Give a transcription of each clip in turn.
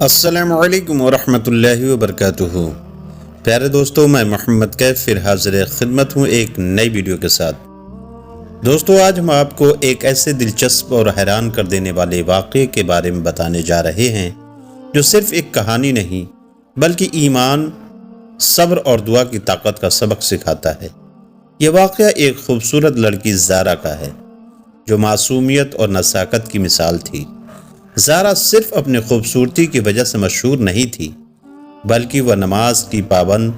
السلام علیکم ورحمۃ اللہ وبرکاتہ۔ پیارے دوستو، میں محمد کیف پھر حاضر خدمت ہوں ایک نئی ویڈیو کے ساتھ۔ دوستو، آج ہم آپ کو ایک ایسے دلچسپ اور حیران کر دینے والے واقعے کے بارے میں بتانے جا رہے ہیں جو صرف ایک کہانی نہیں بلکہ ایمان، صبر اور دعا کی طاقت کا سبق سکھاتا ہے۔ یہ واقعہ ایک خوبصورت لڑکی زارا کا ہے جو معصومیت اور نزاکت کی مثال تھی۔ زارا صرف اپنی خوبصورتی کی وجہ سے مشہور نہیں تھی بلکہ وہ نماز کی پابند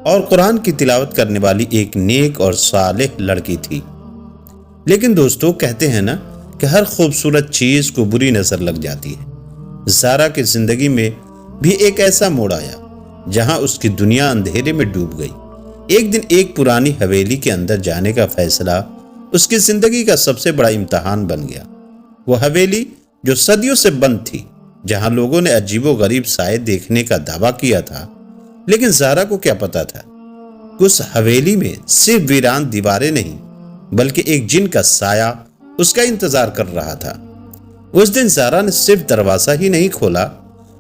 اور قرآن کی تلاوت کرنے والی ایک نیک اور صالح لڑکی تھی۔ لیکن دوستو، کہتے ہیں نا کہ ہر خوبصورت چیز کو بری نظر لگ جاتی ہے۔ زارا کی زندگی میں بھی ایک ایسا موڑ آیا جہاں اس کی دنیا اندھیرے میں ڈوب گئی۔ ایک دن ایک پرانی حویلی کے اندر جانے کا فیصلہ اس کی زندگی کا سب سے بڑا امتحان بن گیا۔ وہ حویلی جو صدیوں سے بند تھی، جہاں لوگوں نے عجیب و غریب سائے دیکھنے کا دعویٰ کیا تھا، لیکن زارا کو کیا پتا تھا کہ اس حویلی میں صرف ویران دیواریں نہیں بلکہ ایک جن کا سایہ اس کا انتظار کر رہا تھا۔ اس دن زارا نے صرف دروازہ ہی نہیں کھولا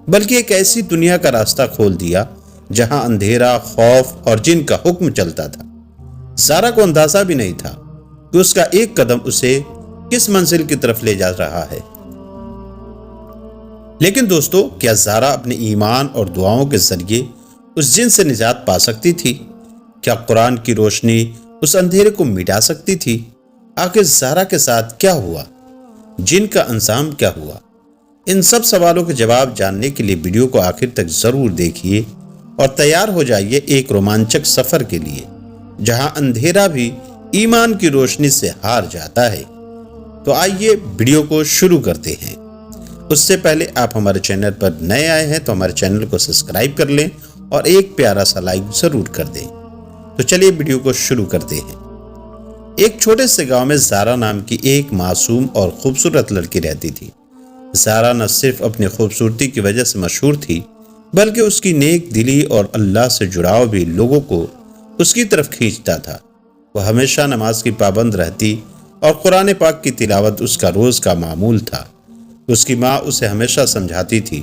بلکہ ایک ایسی دنیا کا راستہ کھول دیا جہاں اندھیرا، خوف اور جن کا حکم چلتا تھا۔ زارا کو اندازہ بھی نہیں تھا کہ اس کا ایک قدم اسے کس منزل کی طرف لے جا رہا ہے۔ لیکن دوستو، کیا زارا اپنے ایمان اور دعاؤں کے ذریعے اس جن سے نجات پا سکتی تھی؟ کیا قرآن کی روشنی اس اندھیرے کو مٹا سکتی تھی؟ آخر زارا کے ساتھ کیا ہوا؟ جن کا انجام کیا ہوا؟ ان سب سوالوں کے جواب جاننے کے لیے ویڈیو کو آخر تک ضرور دیکھیے اور تیار ہو جائیے ایک رومانچک سفر کے لیے جہاں اندھیرا بھی ایمان کی روشنی سے ہار جاتا ہے۔ تو آئیے ویڈیو کو شروع کرتے ہیں۔ اس سے پہلے آپ ہمارے چینل پر نئے آئے ہیں تو ہمارے چینل کو سبسکرائب کر لیں اور ایک پیارا سا لائک ضرور کر دیں۔ تو چلیے ویڈیو کو شروع کرتے ہیں۔ ایک چھوٹے سے گاؤں میں زارا نام کی ایک معصوم اور خوبصورت لڑکی رہتی تھی۔ زارا نہ صرف اپنی خوبصورتی کی وجہ سے مشہور تھی بلکہ اس کی نیک دلی اور اللہ سے جڑاؤ بھی لوگوں کو اس کی طرف کھینچتا تھا۔ وہ ہمیشہ نماز کی پابند رہتی اور قرآن پاک کی تلاوت اس کا روز کا معمول تھا۔ اس کی ماں اسے ہمیشہ سمجھاتی تھی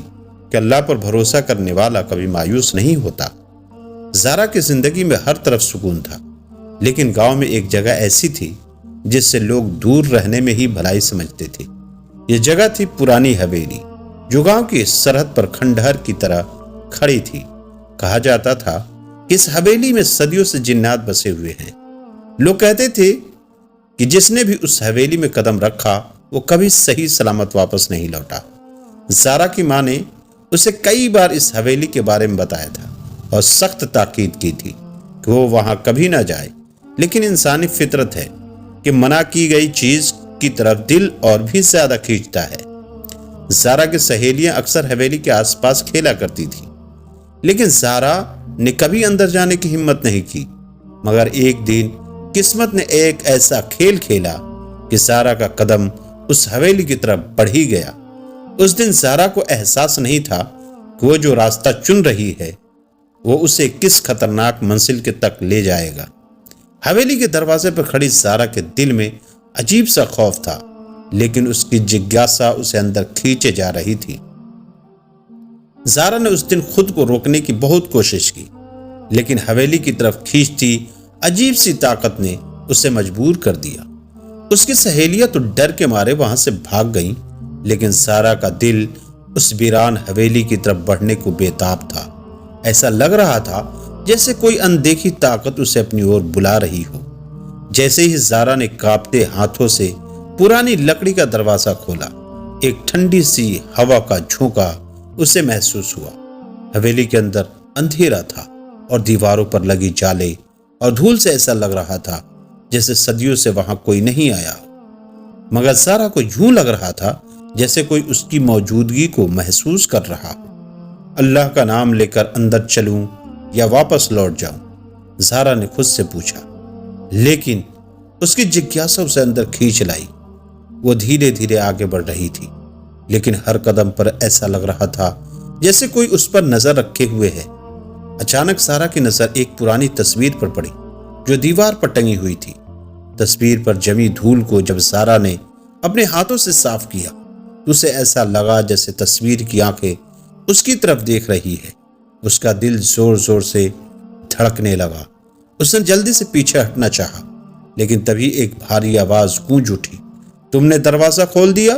کہ اللہ پر بھروسہ کرنے والا کبھی مایوس نہیں ہوتا۔ زارا کی زندگی میں ہر طرف سکون تھا، لیکن گاؤں میں ایک جگہ ایسی تھی جس سے لوگ دور رہنے میں ہی بھلائی سمجھتے تھے۔ یہ جگہ تھی پرانی حویلی، جو گاؤں کی سرحد پر کھنڈہر کی طرح کھڑی تھی۔ کہا جاتا تھا کہ اس حویلی میں صدیوں سے جنات بسے ہوئے ہیں۔ لوگ کہتے تھے کہ جس نے بھی اس حویلی میں قدم رکھا وہ کبھی صحیح سلامت واپس نہیں لوٹا۔ زارا کی ماں نے اسے کئی بار اس حویلی کے بارے میں بتایا تھا اور سخت تاکید کی تھی کہ وہ وہاں کبھی نہ جائے، لیکن انسانی فطرت ہے کہ منع کی گئی چیز کی طرف دل اور بھی زیادہ کھینچتا ہے۔ زارا کی سہیلیاں اکثر حویلی کے آس پاس کھیلا کرتی تھیں، لیکن زارا نے کبھی اندر جانے کی ہمت نہیں کی۔ مگر ایک دن قسمت نے ایک ایسا کھیل کھیلا کہ زارا کا قدم اس حویلی کی طرف بڑھ ہی گیا۔ اس دن زارا کو احساس نہیں تھا کہ وہ جو راستہ چن رہی ہے وہ اسے کس خطرناک منزل کے تک لے جائے گا۔ حویلی کے دروازے پر کھڑی زارا کے دل میں عجیب سا خوف تھا، لیکن اس کی جگیاسا اسے اندر کھینچے جا رہی تھی۔ زارا نے اس دن خود کو روکنے کی بہت کوشش کی، لیکن حویلی کی طرف کھینچتی عجیب سی طاقت نے اسے مجبور کر دیا۔ اس کی سہیلیاں تو ڈر کے مارے وہاں سے بھاگ گئیں، لیکن زارا کا دل اس ویران حویلی کی طرف بڑھنے کو بے تاب تھا۔ ایسا لگ رہا تھا جیسے کوئی اندیکھی طاقت اسے اپنی اور بلا رہی ہو۔ جیسے ہی زارا نے کانپتے ہاتھوں سے پرانی لکڑی کا دروازہ کھولا، ایک ٹھنڈی سی ہوا کا جھونکا اسے محسوس ہوا۔ حویلی کے اندر اندھیرا تھا اور دیواروں پر لگی جالیں اور دھول سے ایسا لگ رہا تھا جیسے صدیوں سے وہاں کوئی نہیں آیا ہو۔ مگر زارا کو یوں لگ رہا تھا جیسے کوئی اس کی موجودگی کو محسوس کر رہا ہو۔ اللہ کا نام لے کر اندر چلوں یا واپس لوٹ جاؤں؟ زارا نے خود سے پوچھا، لیکن اس کی جگیاسا اسے اندر کھینچ لائی۔ وہ دھیرے دھیرے آگے بڑھ رہی تھی، لیکن ہر قدم پر ایسا لگ رہا تھا جیسے کوئی اس پر نظر رکھے ہوئے ہے۔ اچانک زارا کی نظر ایک پرانی تصویر پر پڑی جو دیوار پر ٹنگی ہوئی تھی۔ تصویر پر جمی دھول کو جب زارا نے اپنے ہاتھوں سے صاف کیا تو اسے ایسا لگا جیسے تصویر کی آنکھیں اس کی طرف دیکھ رہی ہے۔ اس کا دل زور زور سے دھڑکنے لگا۔ اس نے جلدی سے پیچھے ہٹنا چاہا، لیکن تبھی ایک بھاری آواز گونج اٹھی، تم نے دروازہ کھول دیا،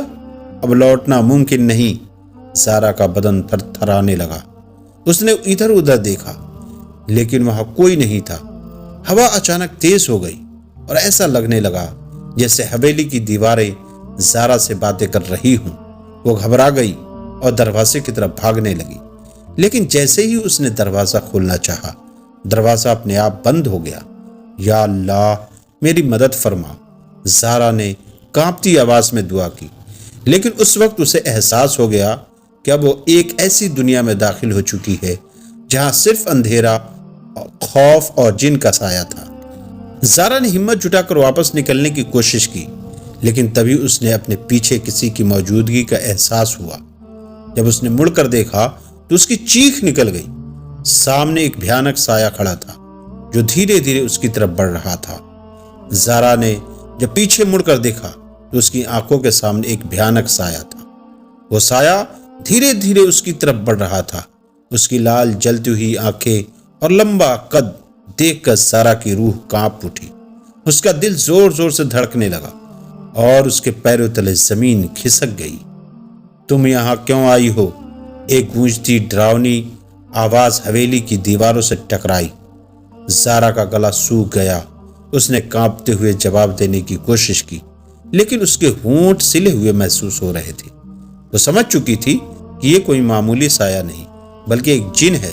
اب لوٹنا ممکن نہیں۔ زارا کا بدن تھر تھرانے لگا۔ اس نے ادھر ادھر دیکھا، لیکن وہاں کوئی نہیں تھا۔ ہوا اچانک تیز ہو گئی اور ایسا لگنے لگا جیسے حویلی کی دیواریں زارا سے باتیں کر رہی ہوں۔ وہ گھبرا گئی اور دروازے کی طرف بھاگنے لگی، لیکن جیسے ہی اس نے دروازہ کھولنا چاہا، دروازہ اپنے آپ بند ہو گیا۔ یا اللہ، میری مدد فرما، زارا نے کانپتی آواز میں دعا کی۔ لیکن اس وقت اسے احساس ہو گیا کہ اب وہ ایک ایسی دنیا میں داخل ہو چکی ہے جہاں صرف اندھیرا، خوف اور جن کا سایہ تھا۔ زارا نے ہمت جٹا کر واپس نکلنے کی کوشش کی، لیکن تبھی اس نے اپنے پیچھے کسی کی موجودگی کا احساس ہوا۔ جب اس نے مڑ کر دیکھا تو اس کی چیخ نکل گئی۔ سامنے ایک بھیانک سایہ کھڑا تھا جو دھیرے دھیرے اس کی طرف بڑھ رہا تھا۔ زارا نے جب پیچھے مڑ کر دیکھا تو اس کی آنکھوں کے سامنے ایک بھیانک سایہ تھا۔ وہ سایہ دھیرے دھیرے اس کی طرف بڑھ رہا تھا۔ اس کی لال جلتی ہوئی آنکھیں اور لمبا قد دیکھ کر زارا کی روح کانپ اٹھی۔ اس کا دل زور زور سے دھڑکنے لگا اور اس کے پیروں تلے زمین کھسک گئی۔ تم یہاں کیوں آئی ہو؟ ایک گونجتی ڈراؤنی آواز حویلی کی دیواروں سے ٹکرائی۔ زارا کا گلا سوکھ گیا۔ اس نے کانپتے ہوئے جواب دینے کی کوشش کی، لیکن اس کے ہونٹ سلے ہوئے محسوس ہو رہے تھے۔ وہ سمجھ چکی تھی کہ یہ کوئی معمولی سایہ نہیں، بلکہ ایک جن ہے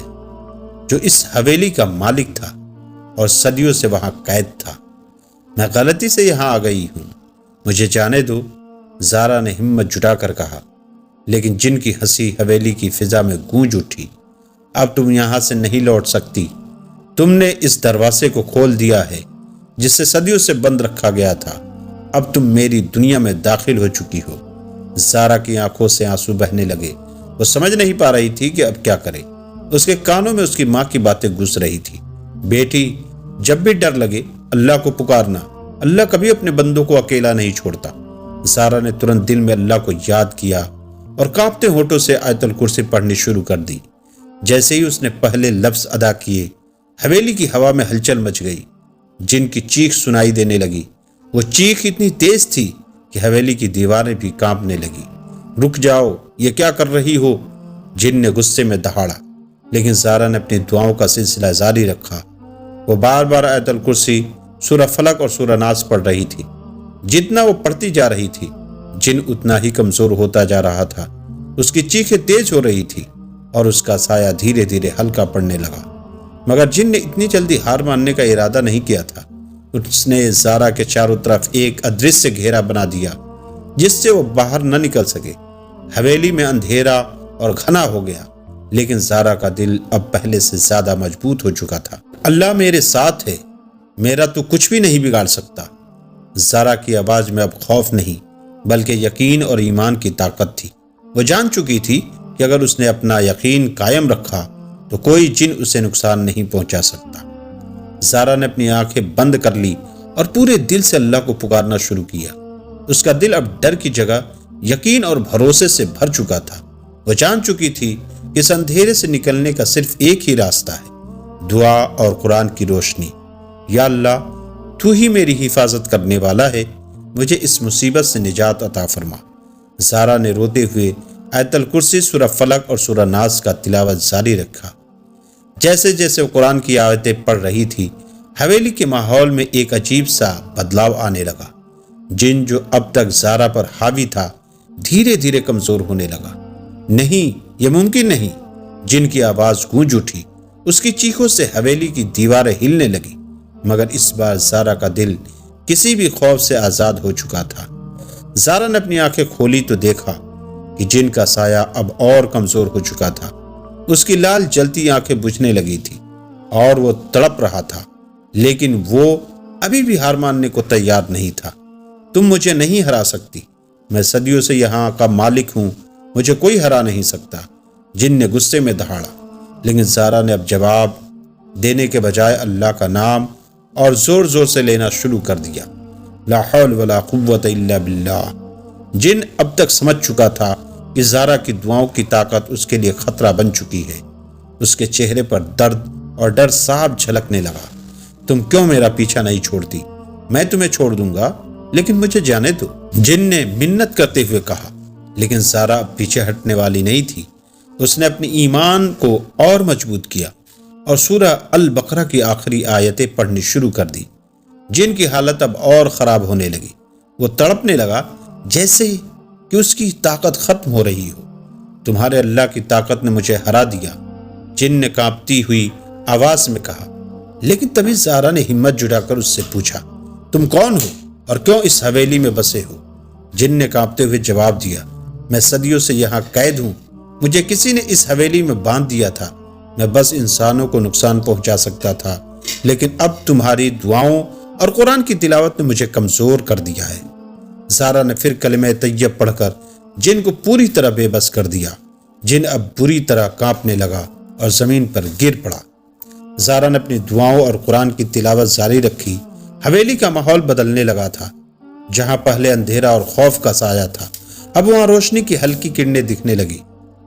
جو اس حویلی کا مالک تھا اور صدیوں سے وہاں قید تھا۔ میں غلطی سے یہاں آ گئی ہوں، مجھے جانے دو، زارا نے ہمت جٹا کر کہا۔ لیکن جن کی ہنسی حویلی کی فضا میں گونج اٹھی۔ اب تم یہاں سے نہیں لوٹ سکتی۔ تم نے اس دروازے کو کھول دیا ہے جس سے صدیوں سے بند رکھا گیا تھا۔ اب تم میری دنیا میں داخل ہو چکی ہو۔ زارا کی آنکھوں سے آنسو بہنے لگے۔ وہ سمجھ نہیں پا رہی تھی کہ اب کیا کرے۔ اس کے کانوں میں اس کی ماں کی باتیں گھس رہی تھی، بیٹی، جب بھی ڈر لگے اللہ کو پکارنا، اللہ کبھی اپنے بندوں کو اکیلا نہیں چھوڑتا۔ زارا نے ترنت دل میں اللہ کو یاد کیا اور کانپتے ہونٹوں سے آیت الکرسی پڑھنی شروع کر دی۔ جیسے ہی اس نے پہلے لفظ ادا کیے، حویلی کی ہوا میں ہلچل مچ گئی۔ جن کی چیخ سنائی دینے لگی۔ وہ چیخ اتنی تیز تھی کہ حویلی کی دیواریں بھی کانپنے لگی۔ رک جاؤ، یہ کیا کر رہی ہو؟ جن نے غصے میں دہاڑا، لیکن زارا نے اپنی دعاؤں کا سلسلہ جاری رکھا۔ وہ بار بار آیت الکرسی، سورہ فلق اور سورہ ناس پڑھ رہی تھی۔ جتنا وہ پڑھتی جا رہی تھی، جن اتنا ہی کمزور ہوتا جا رہا تھا۔ اس کی چیخیں تیز ہو رہی تھی اور اس کا سایہ دھیرے دھیرے ہلکا پڑنے لگا۔ مگر جن نے اتنی جلدی ہار ماننے کا ارادہ نہیں کیا تھا۔ اس نے زارا کے چاروں طرف ایک ادرشیہ گھیرا بنا دیا جس سے وہ باہر نہ نکل سکے۔ حویلی میں اندھیرا اور گھنا ہو گیا، لیکن زارا کا دل اب پہلے سے زیادہ مضبوط ہو چکا تھا۔ اللہ میرے ساتھ ہے، میرا تو کچھ بھی نہیں بگاڑ سکتا۔ زارا کی آواز میں اب خوف نہیں، بلکہ یقین اور ایمان کی طاقت تھی۔ وہ جان چکی تھی کہ اگر اس نے اپنا یقین قائم رکھا تو کوئی جن اسے نقصان نہیں پہنچا سکتا۔ زارا نے اپنی آنکھیں بند کر لی اور پورے دل سے اللہ کو پکارنا شروع کیا۔ اس کا دل اب ڈر کی جگہ یقین اور بھروسے سے بھر چکا تھا۔ وہ جان چکی تھی کہ اس اندھیرے سے نکلنے کا صرف ایک ہی راستہ ہے، دعا اور قرآن کی روشنی۔ یا اللہ، تو ہی میری حفاظت کرنے والا ہے، مجھے اس مصیبت سے نجات عطا فرما۔ زارا نے روتے ہوئے آیت الکرسی، سورہ فلق اور سورہ ناس کا تلاوت جاری رکھا۔ جیسے جیسے وہ قرآن کی آیتیں پڑھ رہی تھی، حویلی کے ماحول میں ایک عجیب سا بدلاؤ آنے لگا۔ جن جو اب تک زارا پر حاوی تھا، دھیرے دھیرے کمزور ہونے لگا۔ نہیں، یہ ممکن نہیں۔ جن کی آواز گونج اٹھی۔ اس کی چیخوں سے حویلی کی دیواریں ہلنے لگی، مگر اس بار زارا کا دل کسی بھی خوف سے آزاد ہو چکا تھا۔ زارا نے اپنی آنکھیں کھولی تو دیکھا کہ جن کا سایہ اب اور کمزور ہو چکا تھا۔ اس کی لال جلتی آنکھیں بجھنے لگی تھی اور وہ تڑپ رہا تھا، لیکن وہ ابھی بھی ہار ماننے کو تیار نہیں تھا۔ تم مجھے نہیں ہرا سکتی، میں صدیوں سے یہاں کا مالک ہوں، مجھے کوئی ہرا نہیں سکتا۔ جن نے غصے میں دہاڑا، لیکن زارا نے اب جواب دینے کے بجائے اللہ کا نام اور زور زور سے لینا شروع کر دیا۔ لا حول ولا قوت الا باللہ۔ جن اب تک سمجھ چکا تھا کہ زارا کی دعاؤں کی طاقت اس کے لیے خطرہ بن چکی ہے۔ اس کے چہرے پر درد اور ڈر صاف جھلکنے لگا۔ تم کیوں میرا پیچھا نہیں چھوڑتی؟ میں تمہیں چھوڑ دوں گا، لیکن مجھے جانے دو، جن نے منت کرتے ہوئے کہا۔ لیکن زارا اب پیچھے ہٹنے والی نہیں تھی۔ اس نے اپنے ایمان کو اور مضبوط کیا اور سورہ البقرہ کی آخری آیتیں پڑھنی شروع کر دی۔ جن کی حالت اب اور خراب ہونے لگی۔ وہ تڑپنے لگا جیسے کہ اس کی طاقت ختم ہو رہی ہو۔ تمہارے اللہ کی طاقت نے مجھے ہرا دیا، جن نے کانپتی ہوئی آواز میں کہا۔ لیکن تبھی زارا نے ہمت جٹا کر اس سے پوچھا، تم کون ہو اور کیوں اس حویلی میں بسے ہو؟ جن نے کانپتے ہوئے جواب دیا، میں صدیوں سے یہاں قید ہوں، مجھے کسی نے اس حویلی میں باندھ دیا تھا، میں بس انسانوں کو نقصان پہنچا سکتا تھا، لیکن اب تمہاری دعاؤں اور قرآن کی تلاوت نے مجھے کمزور کر دیا ہے۔ زارا نے پھر کلمہ طیب پڑھ کر جن کو پوری طرح بے بس کر دیا۔ جن اب بری طرح کانپنے لگا اور زمین پر گر پڑا۔ زارا نے اپنی دعاؤں اور قرآن کی تلاوت جاری رکھی۔ حویلی کا ماحول بدلنے لگا تھا۔ جہاں پہلے اندھیرا اور خوف کا سایہ تھا، اب وہاں روشنی کی ہلکی کرنیں دکھنے لگی۔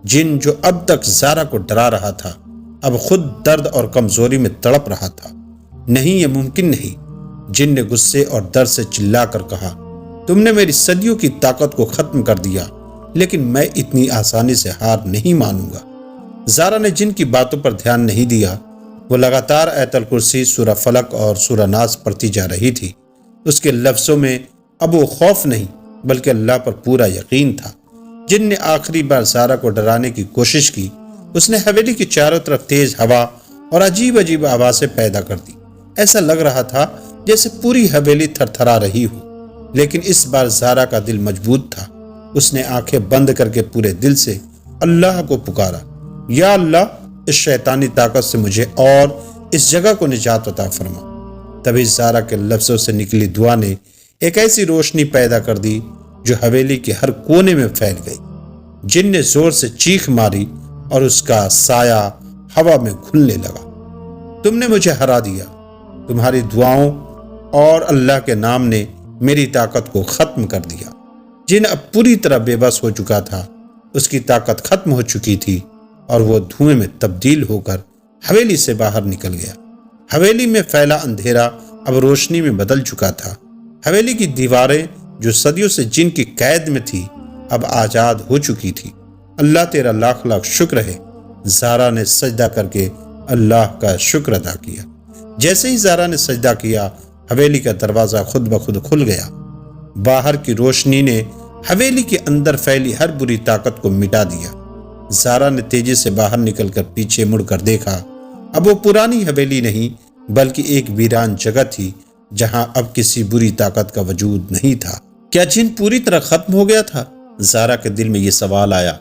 جن جو اب تک زارا کو ڈرا رہا تھا، اب خود درد اور کمزوری میں تڑپ رہا تھا۔ نہیں، یہ ممکن نہیں۔ جن نے غصے اور درد سے چلا کر کہا، تم نے میری صدیوں کی طاقت کو ختم کر دیا، لیکن میں اتنی آسانی سے ہار نہیں مانوں گا۔ زارا نے جن کی باتوں پر دھیان نہیں دیا۔ وہ لگاتار آیت الکرسی، سورہ فلق اور سورہ ناس پڑھتی جا رہی تھی۔ اس کے لفظوں میں اب وہ خوف نہیں بلکہ اللہ پر پورا یقین تھا۔ جن نے آخری بار زارا کو ڈرانے کی کوشش کی، اس نے حویلی کی چاروں طرف تیز ہوا اور عجیب عجیب آوازیں پیدا کر دی۔ ایسا لگ رہا تھا جیسے پوری حویلی تھر تھرا رہی ہو۔ لیکن اس بار زارا کا دل مضبوط تھا۔ اس نے آنکھیں بند کر کے پورے دل سے اللہ کو پکارا، یا اللہ، اس شیطانی طاقت سے مجھے اور اس جگہ کو نجات عطا فرما۔ تبھی زارا کے لفظوں سے نکلی دعا نے ایک ایسی روشنی پیدا کر دی جو حویلی کے ہر کونے میں پھیل گئی۔ جن نے زور سے چیخ ماری اور اس کا سایہ ہوا میں گھلنے لگا۔ تم نے مجھے ہرا دیا۔ تمہاری دعاؤں اور اللہ کے نام نے میری طاقت کو ختم کر دیا۔ جن اب پوری طرح بے بس ہو چکا تھا، اس کی طاقت ختم ہو چکی تھی اور وہ دھوئیں میں تبدیل ہو کر حویلی سے باہر نکل گیا۔ حویلی میں پھیلا اندھیرا اب روشنی میں بدل چکا تھا۔ حویلی کی دیواریں جو صدیوں سے جن کی قید میں تھی، اب آزاد ہو چکی تھی۔ اللہ تیرا لاکھ لاکھ شکر ہے۔ زارا نے سجدہ کر کے اللہ کا شکر ادا کیا۔ جیسے ہی زارا نے سجدہ کیا، حویلی کا دروازہ خود بخود کھل گیا۔ باہر کی روشنی نے حویلی کے اندر پھیلی ہر بری طاقت کو مٹا دیا۔ زارا نے تیزی سے باہر نکل کر پیچھے مڑ کر دیکھا۔ اب وہ پرانی حویلی نہیں بلکہ ایک ویران جگہ تھی جہاں اب کسی بری طاقت کا وجود نہیں تھا۔ کیا جن پوری طرح ختم ہو گیا تھا؟ زارا کے دل میں یہ سوال آیا،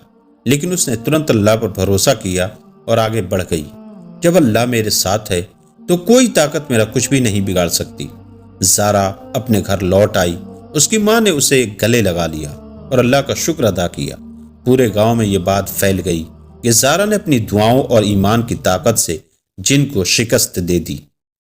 لیکن اس نے ترنت اللہ پر بھروسہ کیا اور آگے بڑھ گئی۔ جب اللہ میرے ساتھ ہے تو کوئی طاقت میرا کچھ بھی نہیں بگاڑ سکتی۔ زارا اپنے گھر لوٹ آئی۔ اس کی ماں نے اسے گلے لگا لیا اور اللہ کا شکر ادا کیا۔ پورے گاؤں میں یہ بات پھیل گئی کہ زارا نے اپنی دعاؤں اور ایمان کی طاقت سے جن کو شکست دے دی۔